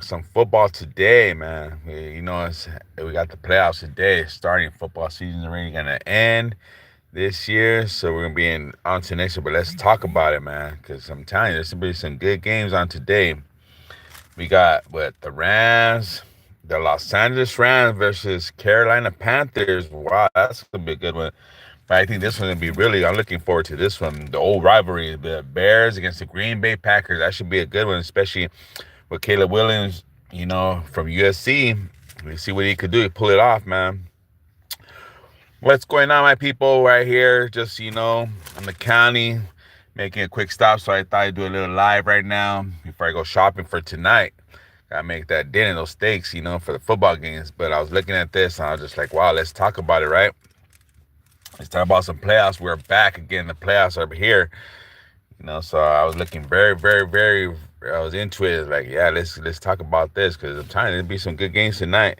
some football today, man. We got the playoffs today. Starting football season already gonna end this year, so we're gonna be in on to next year. But let's talk about it, man, because I'm telling you, there's gonna be some good games on today. We got the Rams, the Los Angeles Rams versus Carolina Panthers. Wow, that's gonna be a good one. But I think this one's gonna be really. I'm looking forward to this one. The old rivalry, the Bears against the Green Bay Packers. That should be a good one, especially with Caleb Williams, from USC. We see what he could do to pull it off, man. What's going on, my people? Right here, just in the county, making a quick stop. So I thought I'd do a little live right now before I go shopping for tonight. Gotta make that dinner, those steaks, for the football games. But I was looking at this and I was just like, wow, let's talk about it, right? Let's talk about some playoffs. We're back again. The playoffs are here. So I was looking very, very, very. I was into it. Like, yeah, let's talk about this because I'm trying to be some good games tonight.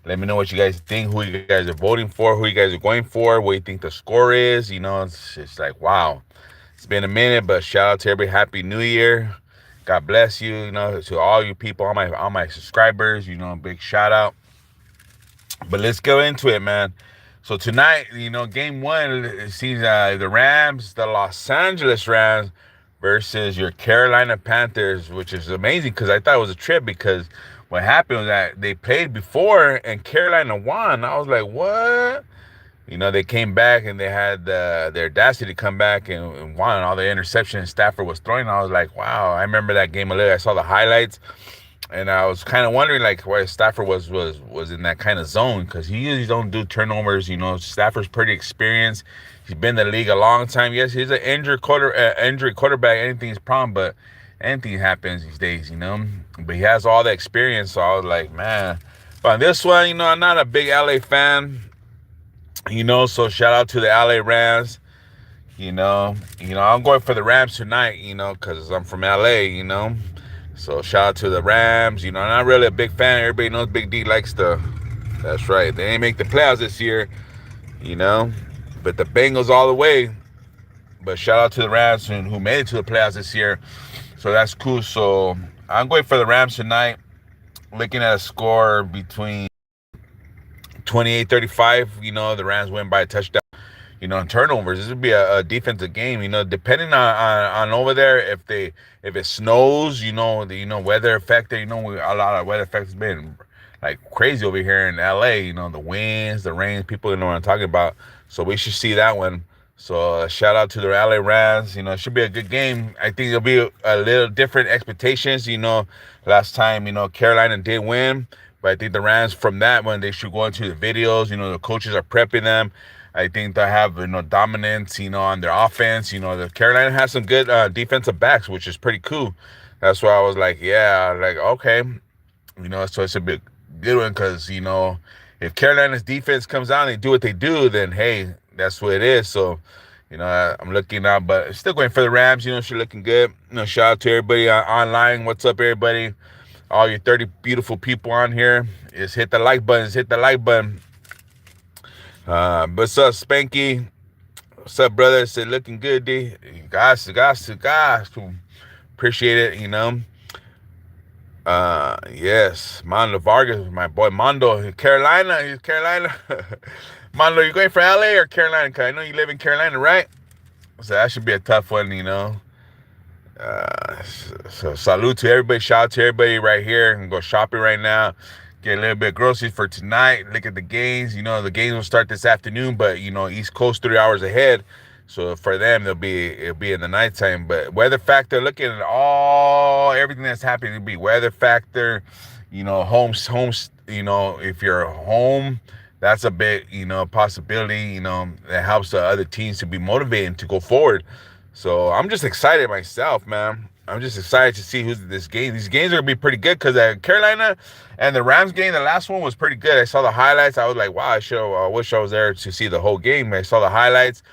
Let me know what you guys think, who you guys are voting for, who you guys are going for, what you think the score is. It's just like, wow. It's been a minute, but shout out to everybody. Happy New Year. God bless you, to all you people, all my subscribers, big shout out. But let's go into it, man. So tonight, game one, it seems the Rams, the Los Angeles Rams versus your Carolina Panthers, which is amazing because I thought it was a trip because what happened was that they played before and Carolina won. I was like, what? They came back and they had the audacity to come back and won all the interceptions Stafford was throwing. I was like, wow, I remember that game a little. I saw the highlights. And I was kind of wondering, like, why Stafford was in that kind of zone because he usually don't do turnovers. Stafford's pretty experienced. He's been in the league a long time. Yes, he's an injury quarterback. Anything's a problem, but anything happens these days. But he has all the experience. So I was like, man. But on this one, I'm not a big LA fan. So shout out to the LA Rams. I'm going for the Rams tonight. Because I'm from LA. So shout out to the Rams. I'm not really a big fan. Everybody knows Big D likes the. That's right. They didn't make the playoffs this year, you know. But the Bengals all the way. But shout out to the Rams who made it to the playoffs this year. So that's cool. So I'm going for the Rams tonight. Looking at a score between 28-35. The Rams win by a touchdown. In turnovers. This would be a defensive game. Depending on over there, if it snows, the weather effect. A lot of weather effects has been like crazy over here in LA. The winds, the rains. People know what I'm talking about. So we should see that one. So shout out to the LA Rams. It should be a good game. I think it'll be a little different expectations. Last time Carolina did win, but I think the Rams from that one they should go into the videos. The coaches are prepping them. I think they have dominance, on their offense. The Carolina has some good defensive backs, which is pretty cool. That's why I was like, yeah, like okay, so it's a big good one because if Carolina's defense comes out and they do what they do, then hey, that's what it is. So I'm looking out, but still going for the Rams. She's looking good. Shout out to everybody online. What's up, everybody? All your 30 beautiful people on here. Just hit the like button. Just hit the like button. What's up, Spanky? What's up, brother? Said looking good, D. Guys. Appreciate it, yes. Mondo Vargas, my boy Mondo. Carolina. Mondo, you going for LA or Carolina? Cause I know you live in Carolina, right? So that should be a tough one. So salute to everybody. Shout out to everybody right here. And go shopping right now. Get a little bit of groceries for tonight. Look at the games. The games will start this afternoon, but East Coast 3 hours ahead. So for them, it'll be in the nighttime. But weather factor, looking at everything that's happening, it'll be weather factor. Homes. If you're home, that's a big possibility. That helps the other teams to be motivated to go forward. So I'm just excited myself, man. I'm just excited to see who's this game. These games are gonna be pretty good because Carolina and the Rams game, the last one was pretty good. I saw the highlights. I was like, wow, I wish I was there to see the whole game. I saw the highlights.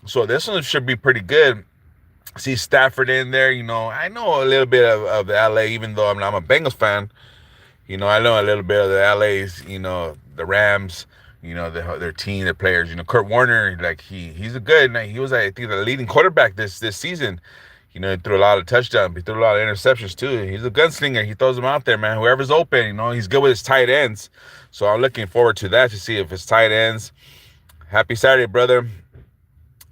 So this one should be pretty good. See Stafford in there. I know a little bit of the LA, even though I'm a Bengals fan. I know a little bit of the LA's. The Rams. Their team, their players. Kurt Warner, like he's a good. He was, I think, the leading quarterback this season. He threw a lot of touchdowns. He threw a lot of interceptions too. He's a gunslinger. He throws them out there, man. Whoever's open, he's good with his tight ends. So I'm looking forward to that to see if his tight ends. Happy Saturday, brother.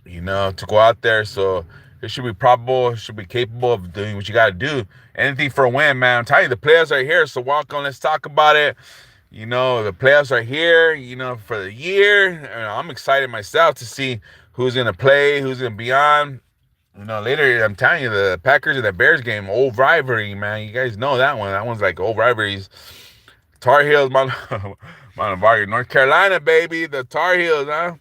To go out there. So it should be probable, it should be capable of doing what you got to do. Anything for a win, man. I'm telling you, the players are here. So walk on, let's talk about it. The playoffs are here, for the year. I'm excited myself to see who's going to play, who's going to be on. Later, I'm telling you, the Packers and the Bears game, old rivalry, man. You guys know that one. That one's like old rivalries. Tar Heels, Montevideo, North Carolina, baby. The Tar Heels, huh?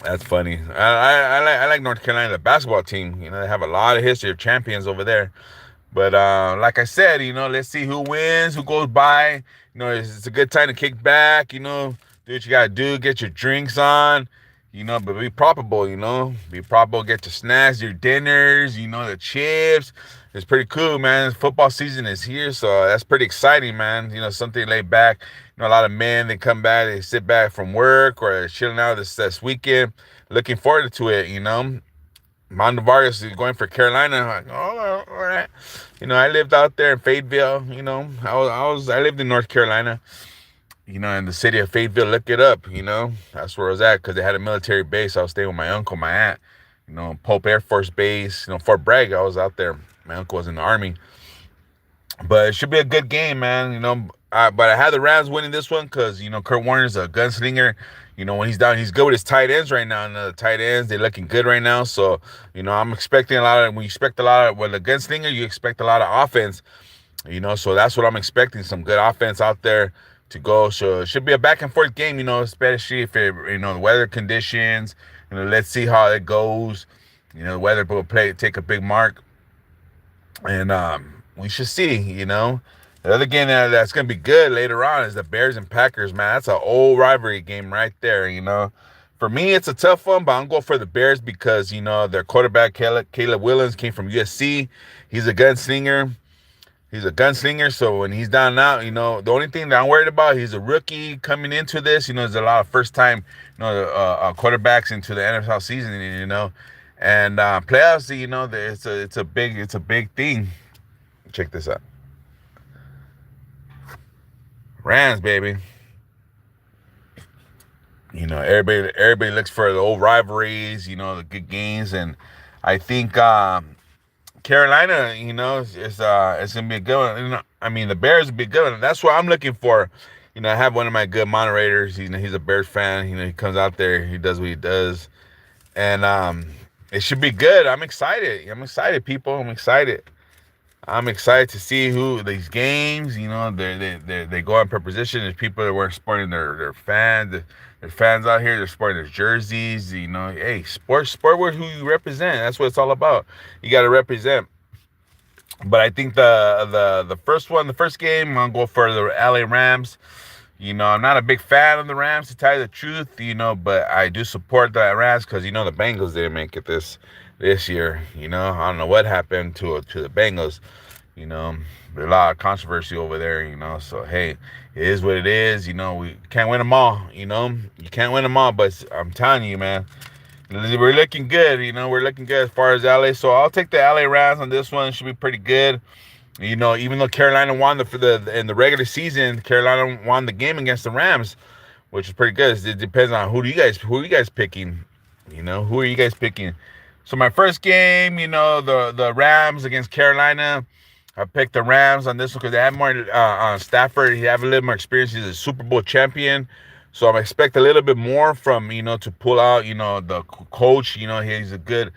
That's funny. I like North Carolina, the basketball team. They have a lot of history of champions over there. But like I said, let's see who wins, who goes by. It's a good time to kick back, do what you got to do, get your drinks on, but be probable, be probable, get your snacks, your dinners, the chips. It's pretty cool, man. Football season is here, so that's pretty exciting, man. Something laid back. A lot of men, they come back, they sit back from work or they're chilling out this weekend, looking forward to it, Mondo Vargas is going for Carolina. I'm like, oh, all right. I lived out there in Fayetteville. I lived in North Carolina. In the city of Fayetteville. Look it up. That's where I was at because they had a military base. I was staying with my uncle, my aunt. Pope Air Force Base. Fort Bragg. I was out there. My uncle was in the Army. But it should be a good game, man. But I had the Rams winning this one because Kurt Warner's a gunslinger. When he's down, he's good with his tight ends right now. And the tight ends, they're looking good right now. So, I'm expecting a lot of, when you expect a lot of, with a gunslinger, you expect a lot of offense, so that's what I'm expecting. Some good offense out there to go. So it should be a back and forth game, especially if the weather conditions, let's see how it goes. The weather will take a big mark. And, we should see, The other game that's going to be good later on is the Bears and Packers, man. That's an old rivalry game right there, For me, it's a tough one, but I'm going for the Bears because, their quarterback, Caleb Williams, came from USC. He's a gunslinger. So when he's down and out, the only thing that I'm worried about, he's a rookie coming into this. There's a lot of first-time, quarterbacks into the NFL season, And playoffs, it's a big thing. Check this out. Rams, baby. Everybody looks for the old rivalries, the good games, and I think Carolina, it's gonna be a good one. The Bears will be good, and that's what I'm looking for. I have one of my good moderators. He's a Bears fan. He comes out there, he does what he does, and it should be good. I'm excited. People. I'm excited. To see who these games, they go on per position. There's people that weren't sporting their fans. There's fans out here, they're sporting their jerseys. Hey, sport with who you represent. That's what it's all about. You got to represent. But I think the first game, I'm going to go for the LA Rams. I'm not a big fan of the Rams, to tell you the truth, but I do support the Rams because, the Bengals didn't make it this year. I don't know what happened to the Bengals. There's a lot of controversy over there, so hey, it is what it is. We can't win them all. You can't win them all, but I'm telling you, man, we're looking good. We're looking good as far as LA. So I'll take the LA Rams on this one. It should be pretty good. Even though Carolina won in the regular season, Carolina won the game against the Rams, which is pretty good. It depends on who are you guys picking? Who are you guys picking? So my first game, the Rams against Carolina. I picked the Rams on this one because they have more on Stafford. He have a little more experience. He's a Super Bowl champion. So I'm expecting a little bit more from, to pull out, the coach. He's a good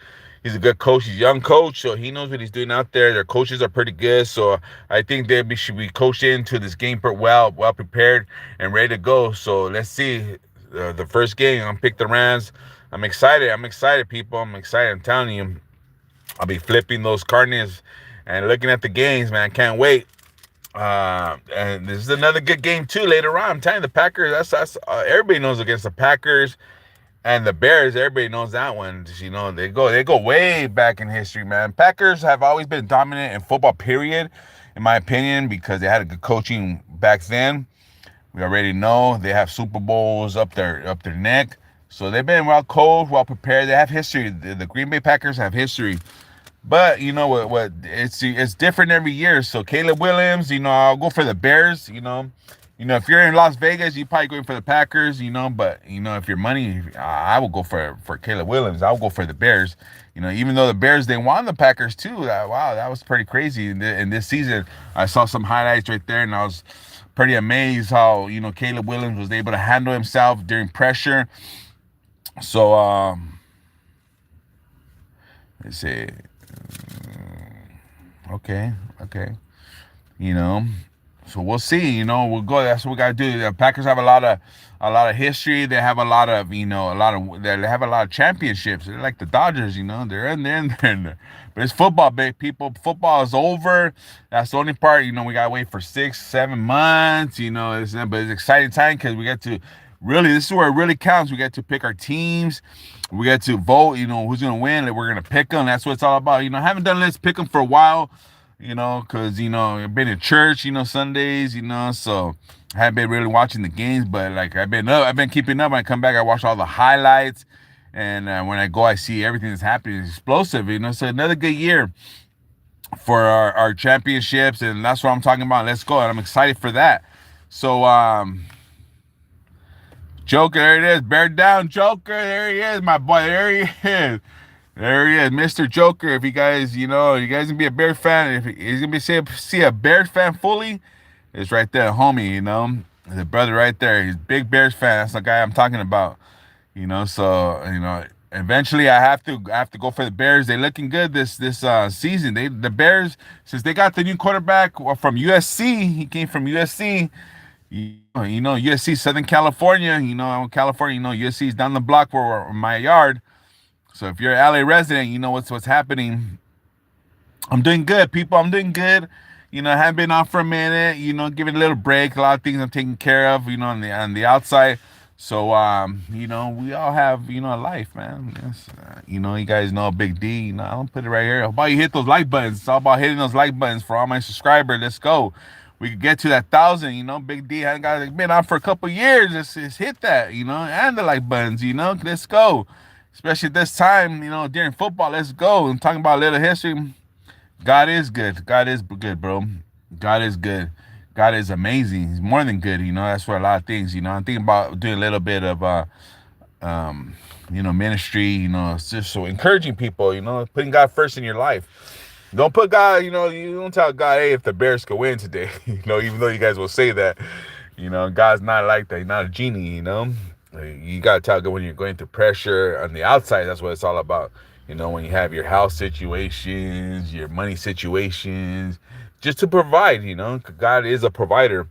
coach. He's a young coach, so he knows what he's doing out there. Their coaches are pretty good. So I think they should be coached into this game well prepared and ready to go. So let's see. The first game, I'm pick the Rams. I'm excited, people. I'm excited. I'm telling you, I'll be flipping those Cardinals and looking at the games, man. Can't wait. And this is another good game too later on. I'm telling you, the Packers. That's everybody knows against the Packers and the Bears. Everybody knows that one. They go way back in history, man. Packers have always been dominant in football, period, in my opinion, because they had a good coaching back then. We already know they have Super Bowls up their neck. So they've been well prepared. They have history. The Green Bay Packers have history. But you know what it's different every year. So Caleb Williams, I'll go for the Bears. If you're in Las Vegas, you probably going for the Packers. But if your money, I will go for Caleb Williams. I'll go for the Bears. Even though the Bears they won the Packers too. Wow, that was pretty crazy in this season. I saw some highlights right there, and I was pretty amazed how Caleb Williams was able to handle himself during pressure. So let's see. Okay, okay. You know, so we'll see. We'll go. That's what we gotta do. The Packers have a lot of history. They have a lot of they have a lot of championships. They're like the Dodgers. They're in there and they're in there. But it's football, big people. Football is over. That's the only part. We gotta wait for 6, 7 months. But it's exciting time because we get to really. This is where it really counts. We get to pick our teams. We get to vote. Who's gonna win. We're gonna pick them. That's what it's all about. I haven't done Let's Pick them for a while. Because, I've been in church, Sundays, so I haven't been really watching the games, but like I've been keeping up. When I come back, I watch all the highlights, and when I go, I see everything that's happening. It's explosive, so another good year for our championships, and that's what I'm talking about. Let's go, and I'm excited for that. So, Joker, there it is. Bear down, Joker. There he is, my boy. There he is. There he is, Mr. Joker. If you guys, you guys gonna be a Bear fan, if he's gonna see a Bears fan fully, it's right there, homie. The brother right there. He's a big Bears fan. That's the guy I'm talking about. So eventually I have to go for the Bears. They're looking good this season. The Bears, since they got the new quarterback from USC. He came from USC. USC Southern California. California. USC is down the block for my yard. So if you're an LA resident, you know what's happening. I'm doing good, people. I'm doing good. I haven't been off for a minute. Giving a little break. A lot of things I'm taking care of. On the outside. So we all have a life, man. Yes, you guys know Big D. I'll put it right here. How about you hit those like buttons? It's all about hitting those like buttons for all my subscribers. Let's go. We could get to that 1,000. Big D hadn't been on for a couple years. Just hit that. And the like buttons. Let's go. Especially this time, during football. Let's go. I'm talking about a little history. God is good. God is good, bro. God is good. God is amazing. He's more than good. That's for a lot of things. I'm thinking about doing a little bit of, ministry. It's just so encouraging people. Putting God first in your life. Don't put God. You don't tell God, hey, if the Bears could win today. Even though you guys will say that. God's not like that. He's not a genie. You gotta tell God when you're going through pressure on the outside. That's what it's all about. When you have your house situations, your money situations, just to provide. God is a provider.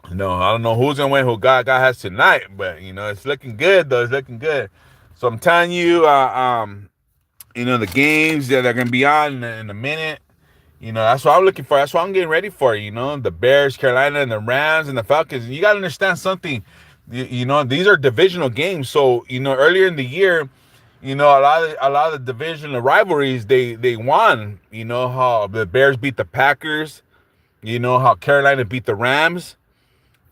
I don't know who's gonna win, who God has tonight, but it's looking good though. It's looking good. So I'm telling you, the games that are gonna be on in a minute. That's what I'm looking for. That's what I'm getting ready for. The Bears, Carolina, and the Rams and the Falcons. And you got to understand something. These are divisional games. So, earlier in the year, a lot of the divisional rivalries they won. How the Bears beat the Packers. How Carolina beat the Rams.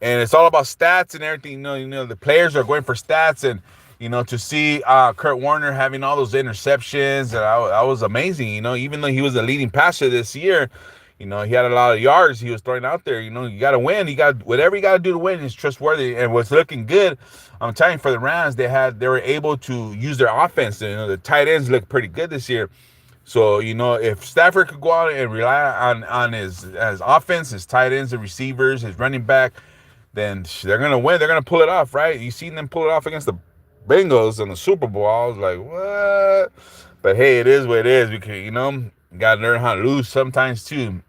And it's all about stats and everything. The players are going for stats, and to see Kurt Warner having all those interceptions, that was amazing. Even though he was the leading passer this year, he had a lot of yards he was throwing out there. You got to win. You got whatever you got to do to win is trustworthy, and what's looking good. I'm telling you, for the Rams, they were able to use their offense. The tight ends look pretty good this year. So if Stafford could go out and rely on his offense, his tight ends, the receivers, his running back, then they're gonna win. They're gonna pull it off, right? You seen them pull it off against the Bengals in the Super Bowl. I was like, what? But hey, it is what it is. We can, gotta learn how to lose sometimes too.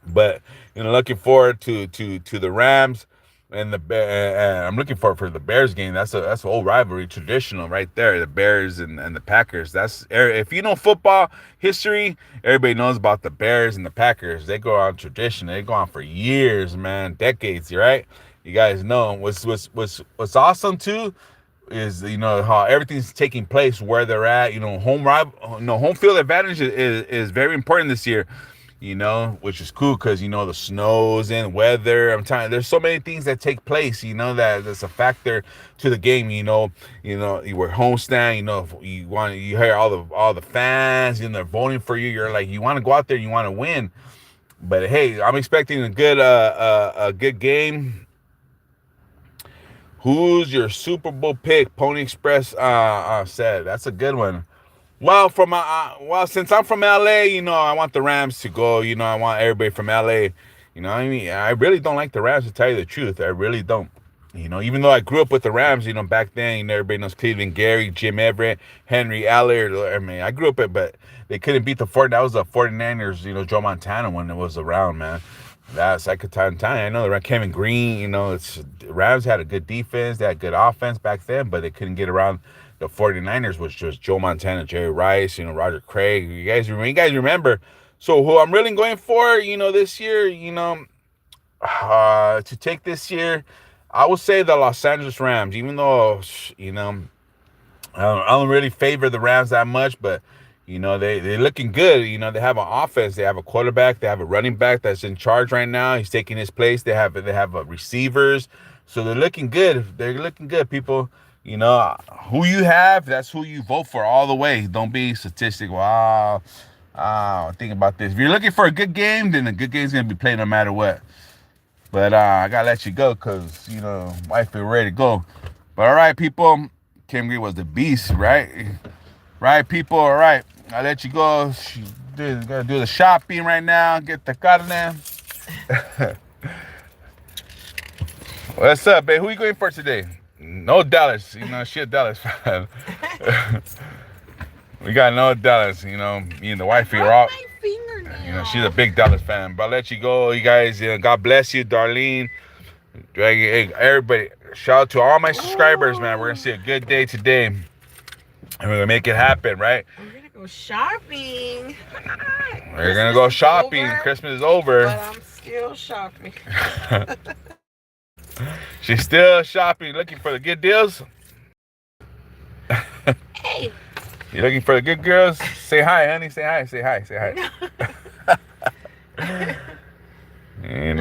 But looking forward to the Rams and I'm looking forward for the Bears game. That's an old rivalry, traditional right there. The Bears and the Packers. That's, if you know football history, everybody knows about the Bears and the Packers. They go on tradition. They go on for years, man, decades, right? You guys know what's awesome too is how everything's taking place where they're at. Home field advantage is very important this year. which is cool because, the snows and weather. I'm telling you, there's so many things that take place, that's a factor to the game. You were homestand, you hear all the fans, they're voting for you. You're like, you want to go out there, you want to win. But hey, I'm expecting a good game. Who's your Super Bowl pick? Pony Express said that's a good one. Well, since I'm from LA, I want the Rams to go. I want everybody from LA. I really don't like the Rams, to tell you the truth. I really don't. Even though I grew up with the Rams, back then, everybody knows Cleveland Gary, Jim Everett, Henry Allard. I mean, I grew up it, but they couldn't beat that was the 49ers, Joe Montana when it was around, man. I could tell you. I know the Kevin Green, the Rams had a good defense, they had good offense back then, but they couldn't get around the 49ers, which was Joe Montana, Jerry Rice, Roger Craig. You guys remember. So who I'm really going for, this year, to take this year, I would say the Los Angeles Rams, even though, I don't really favor the Rams that much, but, they're looking good. They have an offense. They have a quarterback. They have a running back that's in charge right now. He's taking his place. They have receivers. So they're looking good. They're looking good, people. Who you have, that's who you vote for all the way. Don't be statistical. Think about this. If you're looking for a good game, then a good game's going to be played no matter what. But I got to let you go because, wife is ready to go. But all right, people. Kim Green was the beast, right? Right, people. All right. I'll let you go. She's going to do the shopping right now. Get the carne. What's up, babe? Who you going for today? No Dallas. She a Dallas fan. We got no Dallas. Me and the wifey are all. She's a big Dallas fan. But I'll let you go, you guys. God bless you, Darlene. Hey, everybody. Shout out to all my subscribers, man. We're going to see a good day today. And we're going to make it happen, right? We're going to go shopping. We're going to go shopping. Christmas is over. But I'm still shopping. She's still shopping, looking for the good deals. Hey. You looking for the good girls? Say hi, honey. Say hi. Say hi. Say hi. And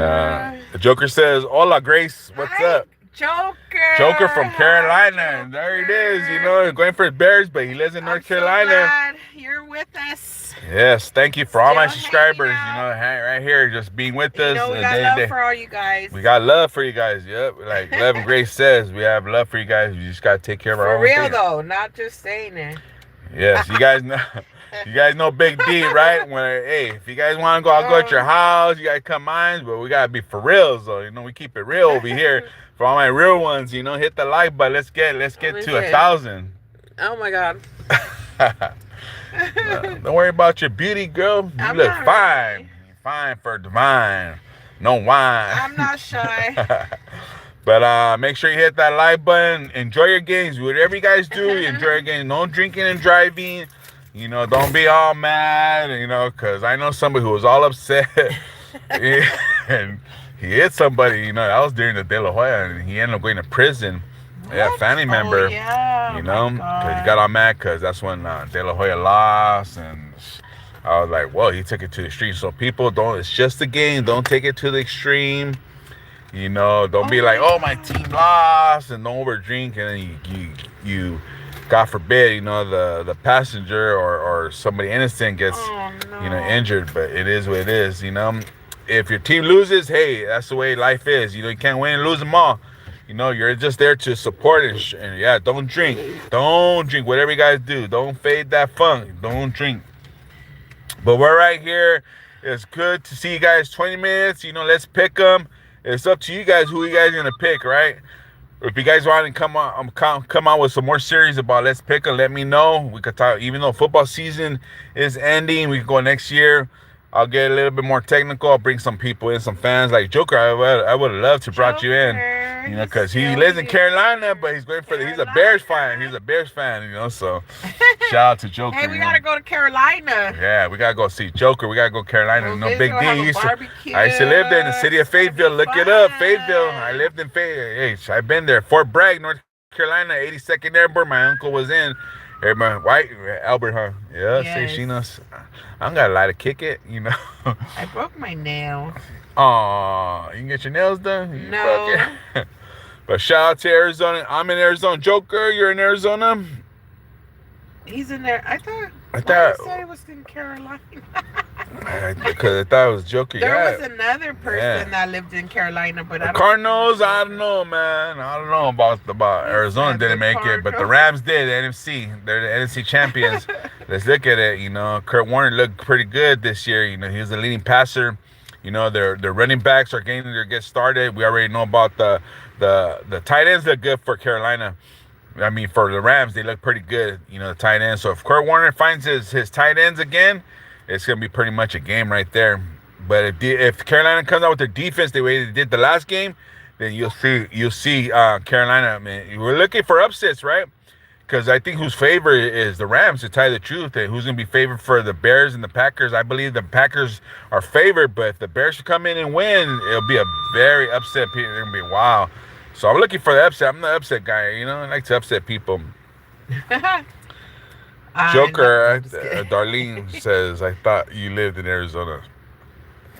the Joker says, "Hola, Grace. What's up?" Joker from Carolina. Joker. There it is. Going for his Bears, but he lives in North Carolina. Glad you're with us. Yes, thank you for all my subscribers. Right here, just being with us. We got love for all you guys. We got love for you guys. Yep, like Love and Grace says, we have love for you guys. You just gotta take care of our own. For real though, not just saying it. Yes, you guys know. You guys know Big D, right? If you guys want to go, I'll go at your house. You guys come mine, but we gotta be for reals, though. We keep it real over here. For all my real ones, hit the like button. Let's get to 1,000. Oh my God. Don't worry about your beauty, girl. You look fine. You're fine for divine. No wine. I'm not shy. But make sure you hit that like button. Enjoy your games. Whatever you guys do, enjoy your games. No drinking and driving. Don't be all mad, because I know somebody who was all upset. And he hit somebody, that was during the De La Hoya, and he ended up going to prison. What? Yeah, family member. Yeah. Because he got all mad because that's when De La Hoya lost, and I was like, well, he took it to the extreme. So people, it's just a game. Don't take it to the extreme. Don't be like, oh, my team lost, and don't over drink, and then you God forbid, the passenger or somebody innocent gets, injured. But it is what it is, If your team loses, hey, that's the way life is. You can't win and lose them all. You're just there to support and don't drink. Don't drink. Whatever you guys do, don't fade that funk. Don't drink. But we're right here. It's good to see you guys. 20 minutes. Let's pick them. It's up to you guys who you guys gonna pick, right? If you guys want to come out with some more series about Let's Pick them, let me know. We could talk. Even though football season is ending, we can go next year. I'll get a little bit more technical. I'll bring some people in, some fans like Joker. I would have loved to brought you in, because he lives in Carolina, but he's going he's a Bears fan. He's a Bears fan, so shout out to Joker. Hey, we gotta go to Carolina. Yeah, we gotta go see Joker. We gotta go to Carolina. Big D. I used to live there in the city of Fayetteville. Look it up, Fayetteville. I lived in Fayetteville. I've been there. Fort Bragg, North Carolina, 82nd Airborne. My uncle was in. Everybody, white, Albert, huh? Yeah, say Yes. she knows. I don't got a lie to kick it, you know. I broke my nail. Aw, you can get your nails done? You broke No. it. But shout out to Arizona. I'm in Arizona. Joker, you're in Arizona? He's in there. I thought. I Why thought, you said it was in Carolina? because I thought it was Joker. There was Yeah. another person that lived in Carolina, but I don't Cardinals, I don't know, man. I don't know about He Arizona said didn't the make it, but the Cardinals. Rams did. The NFC, they're the NFC champions. Let's look at it. You know, Kurt Warner looked pretty good this year. You know, he was the leading passer. You know, their running backs are getting to get started. We already know about the tight ends look good for Carolina. I mean, for the Rams, they look pretty good. You know, the tight ends. So if Kurt Warner finds his tight ends again, it's gonna be pretty much a game right there. But if Carolina comes out with their defense the way they did the last game, then you'll see Carolina. I mean, we're looking for upsets, right? Because I think who's favored is the Rams, to tell you the truth. And who's going to be favored for the Bears and the Packers? I believe the Packers are favored, but if the Bears should come in and win, it'll be a very upset. It's going to be wow. So I'm looking for the upset. I'm the upset guy, you know. I like to upset people. Joker, I'm just kidding. Darlene says, I thought you lived in Arizona.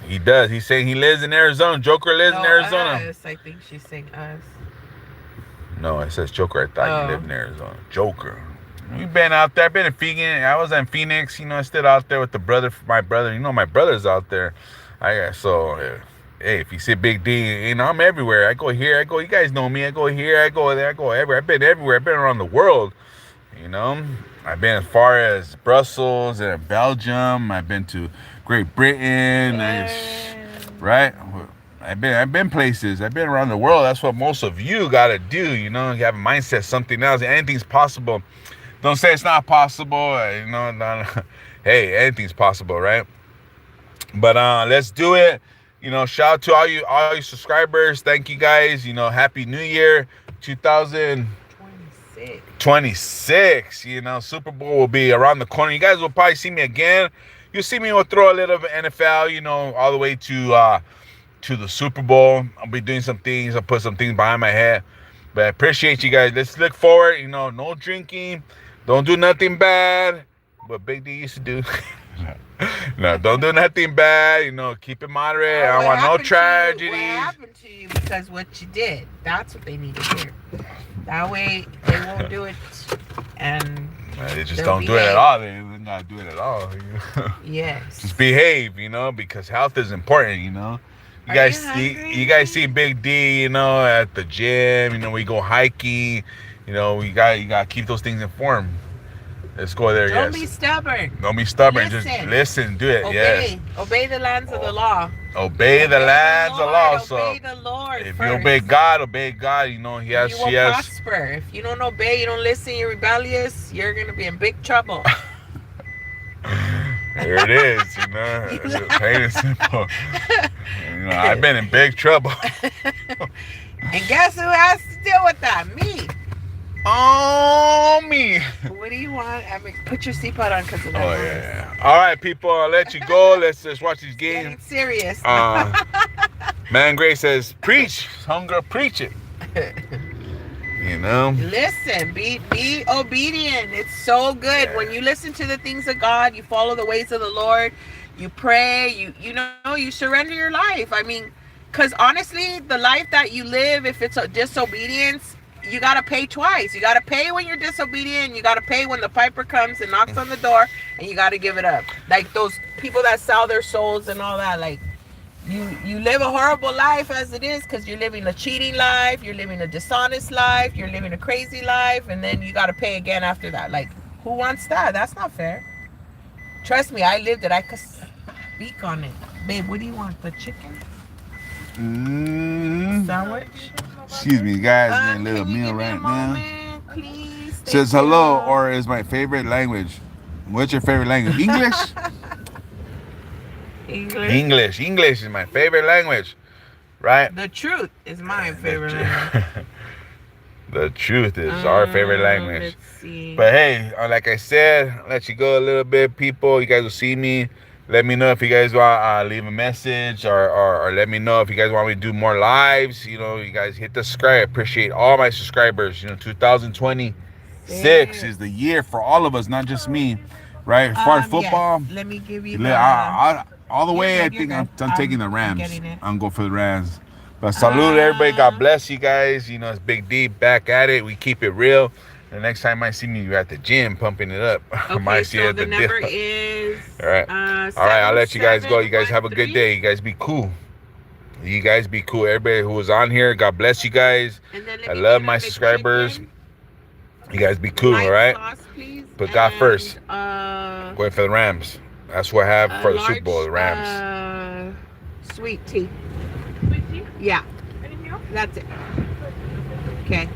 He does. He's saying he lives in Arizona. Joker lives in Arizona. Us. I think she's saying us. No, it says Joker. I thought you Oh. lived in Arizona. Joker. You've been out there. I've been in Phoenix. I was in Phoenix. You know, I stayed out there with my brother. You know, my brother's out there. Hey, if you see Big D, you know, I'm everywhere. I go here. I go. You guys know me. I go here. I go there. I go everywhere. I've been everywhere. I've been around the world. You know, I've been as far as Brussels and Belgium. I've been to Great Britain. Right? I've been places. I've been around the world. That's what most of you gotta do. You know, you have a mindset, something else. Anything's possible. Don't say it's not possible. You know, no. Hey, anything's possible, right? But let's do it. You know, shout out to all you subscribers. Thank you guys. You know, Happy New Year, 2026. You know, Super Bowl will be around the corner. You guys will probably see me again. You'll see me. We'll throw a little bit of NFL. You know, all the way to the Super Bowl. I'll be doing some things. I'll put some things behind my head. But I appreciate you guys. Let's look forward. You know, no drinking. Don't do nothing bad. What Big D used to do. No, don't do nothing bad. You know, keep it moderate. I don't want no tragedy. What happened to you because what you did. That's what they need to hear. That way they won't do it. And They just they'll don't do it behave. at all. They not do it at all. You know? Yes. Just behave, you know, because health is important, you know. You Are guys you see hungry? you guys see Big D, you know, at the gym, you know, we go hiking, you know, you gotta keep those things informed. Let's go there, Don't yes. be stubborn. Don't be stubborn, just Listen. listen, do it, yes. Obey the lands of the law. Obey the lands of law. So Obey the Lord if first. you obey God, you know, You will prosper. If you don't obey, you don't listen, you're rebellious, you're gonna be in big trouble. There it is, you know. It's plain and simple. You know, I've been in big trouble. And guess who has to deal with that? Me. Oh, me. What do you want? I mean, put your seatbelt on because of that Oh, noise. yeah. All right, people, I'll let you go. Let's just watch these Getting games. serious. Man Gray says, preach, hunger, preach it. You know? Listen, be obedient. It's so good. Yeah. When you listen to the things of God, you follow the ways of the Lord, you pray, you surrender your life. I mean, because honestly, the life that you live, if it's a disobedience, you got to pay twice. You got to pay when you're disobedient. You got to pay when the piper comes and knocks on the door, and you got to give it up. Like those people that sell their souls and all that. Like, you live a horrible life as it is because you're living a cheating life, you're living a dishonest life, you're living a crazy life, and then you got to pay again after that. Like, who wants that? That's not fair. Trust me, I lived it. I could speak on it. Babe, what do you want? The chicken sandwich? Excuse me, guys. Getting a little Can you meal give me a right now. moment, please? Thank Says hello, you. or is my favorite language. What's your favorite language? English? English. English is my favorite language. Right? The truth is my favorite language. The truth is our favorite language. Let's see. But hey, like I said, I'll let you go a little bit, people. You guys will see me. Let me know if you guys want leave a message or let me know if you guys want me to do more lives. You know, you guys hit the subscribe. I appreciate all my subscribers. You know, 2020 6 is the year for all of us, not just me, right? As far as football, yes. Let me give you all the way, I you're think good. I'm taking the Rams. getting it. I'm going for the Rams. But salute everybody. God bless you guys. You know, it's Big D back at it. We keep it real. The next time I see me, you're at the gym pumping it up. I Okay, might see you so at the the number dip. is All right. All right, I'll let you guys go. You guys have a good day. You guys be cool. You guys be cool. Everybody who was on here, God bless you guys. And then I love my subscribers. You guys be cool, all right? Sauce, please. Put God first. Going for the Rams. That's what I have for the Super Bowl, the Rams. Sweet tea. Sweet tea? Yeah. Anything else? That's it. Okay.